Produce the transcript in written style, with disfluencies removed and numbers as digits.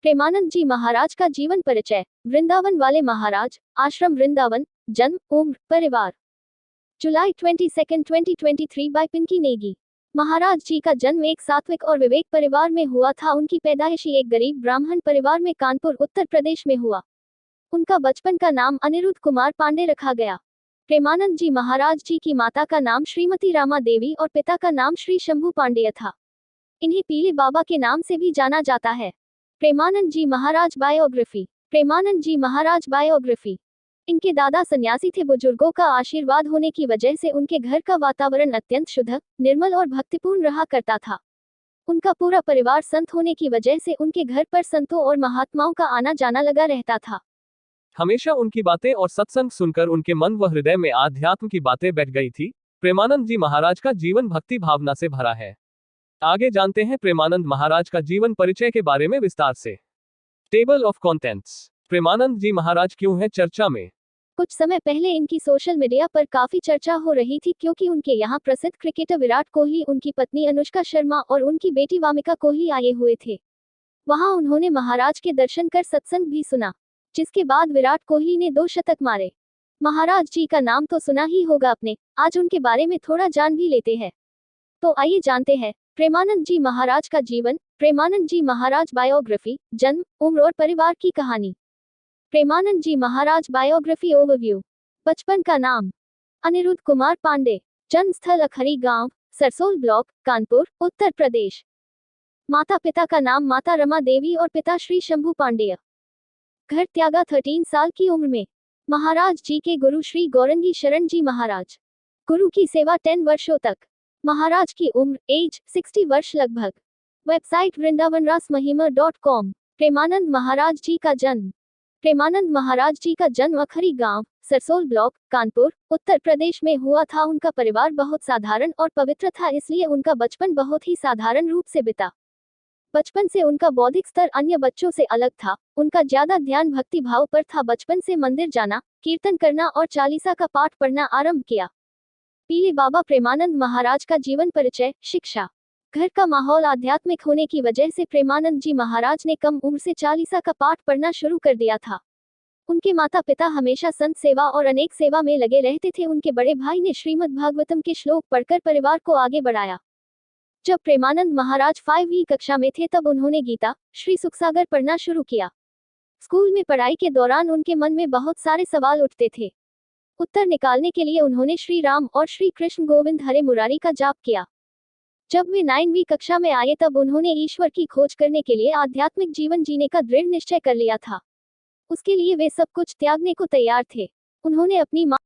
प्रेमानंद जी महाराज का जीवन परिचय। वृंदावन वाले महाराज, आश्रम वृंदावन, जन्म, उम्र, परिवार। जुलाई 22, 2023 बाय पिंकी नेगी। महाराज जी का जन्म एक सात्विक और विवेक परिवार में हुआ था। उनकी पैदाइशी एक गरीब ब्राह्मण परिवार में कानपुर, उत्तर प्रदेश में हुआ। उनका बचपन का नाम अनिरुद्ध कुमार पांडे रखा गया। प्रेमानंद जी महाराज जी की माता का नाम श्रीमती रामा देवी और पिता का नाम श्री शंभू पांडेय था। इन्हें पीले बाबा के नाम से भी जाना जाता है। प्रेमानंद जी महाराज बायोग्राफी। प्रेमानंद जी महाराज बायोग्राफी। इनके दादा सन्यासी थे। बुजुर्गों का आशीर्वाद होने की वजह से उनके घर का वातावरण अत्यंत शुद्ध, निर्मल और भक्तिपूर्ण रहा करता था। उनका पूरा परिवार संत होने की वजह से उनके घर पर संतों और महात्माओं का आना जाना लगा रहता था। हमेशा उनकी बातें और सत्संग सुनकर उनके मन व हृदय में आध्यात्म की बातें बैठ गई थी। प्रेमानंद जी महाराज का जीवन भक्ति भावना से भरा है। आगे जानते हैं प्रेमानंद महाराज का जीवन परिचय के बारे में विस्तार से। Table of contents. Premanand ji Maharaj क्यों है चर्चा में? कुछ समय पहले इनकी सोशल मीडिया पर काफी चर्चा हो रही थी, क्योंकि उनके यहाँ प्रसिद्ध क्रिकेटर विराट कोहली, उनकी पत्नी अनुष्का शर्मा और उनकी बेटी वामिका कोहली आए हुए थे। वहां उन्होंने महाराज के दर्शन कर सत्संग भी सुना, जिसके बाद विराट कोहली ने 2 शतक मारे। महाराज जी का नाम तो सुना ही होगा आपने। आज उनके बारे में थोड़ा जान भी लेते हैं। तो आइए जानते हैं प्रेमानंद जी महाराज का जीवन। प्रेमानंद जी महाराज बायोग्राफी। जन्म, उम्र और परिवार की कहानी। प्रेमानंद जी महाराज बायोग्राफी ओवरव्यू। बचपन का नाम अनिरुद्ध कुमार पांडे। जन्म स्थल अखरी गांव, सरसोल ब्लॉक, कानपुर, उत्तर प्रदेश। माता पिता का नाम माता रमा देवी और पिता श्री शंभू पांडेय। घर त्यागा 13 साल की उम्र में। महाराज जी के गुरु श्री गौरंगी शरण जी महाराज। गुरु की सेवा 10 वर्षों तक। महाराज की उम्र एज 60 वर्ष लगभग। वेबसाइट वृंदावनरासमहिमा.com। प्रेमानंद महाराज जी का जन्म। प्रेमानंद महाराज जी का जन्म अखरी गांव, सरसोल ब्लॉक, कानपुर, उत्तर प्रदेश में हुआ था। उनका परिवार बहुत साधारण और पवित्र था, इसलिए उनका बचपन बहुत ही साधारण रूप से बीता। बचपन से उनका बौद्धिक स्तर अन्य बच्चों से अलग था। उनका ज्यादा ध्यान भक्ति भाव पर था। बचपन से मंदिर जाना, कीर्तन करना और चालीसा का पाठ पढ़ना आरंभ किया। पीले बाबा। प्रेमानंद महाराज का जीवन परिचय। शिक्षा। घर का माहौल आध्यात्मिक होने की वजह से प्रेमानंद जी महाराज ने कम उम्र से चालीसा का पाठ पढ़ना शुरू कर दिया था। उनके माता पिता हमेशा संत सेवा और अनेक सेवा में लगे रहते थे। उनके बड़े भाई ने श्रीमद् भागवतम के श्लोक पढ़कर परिवार को आगे बढ़ाया। जब प्रेमानंद महाराज 5वीं कक्षा में थे तब उन्होंने गीता, श्री सुखसागर पढ़ना शुरू किया। स्कूल में पढ़ाई के दौरान उनके मन में बहुत सारे सवाल उठते थे। उत्तर निकालने के लिए उन्होंने श्री राम और श्री कृष्ण गोविंद हरे मुरारी का जाप किया। जब वे 9वीं कक्षा में आए तब उन्होंने ईश्वर की खोज करने के लिए आध्यात्मिक जीवन जीने का दृढ़ निश्चय कर लिया था। उसके लिए वे सब कुछ त्यागने को तैयार थे। उन्होंने अपनी मां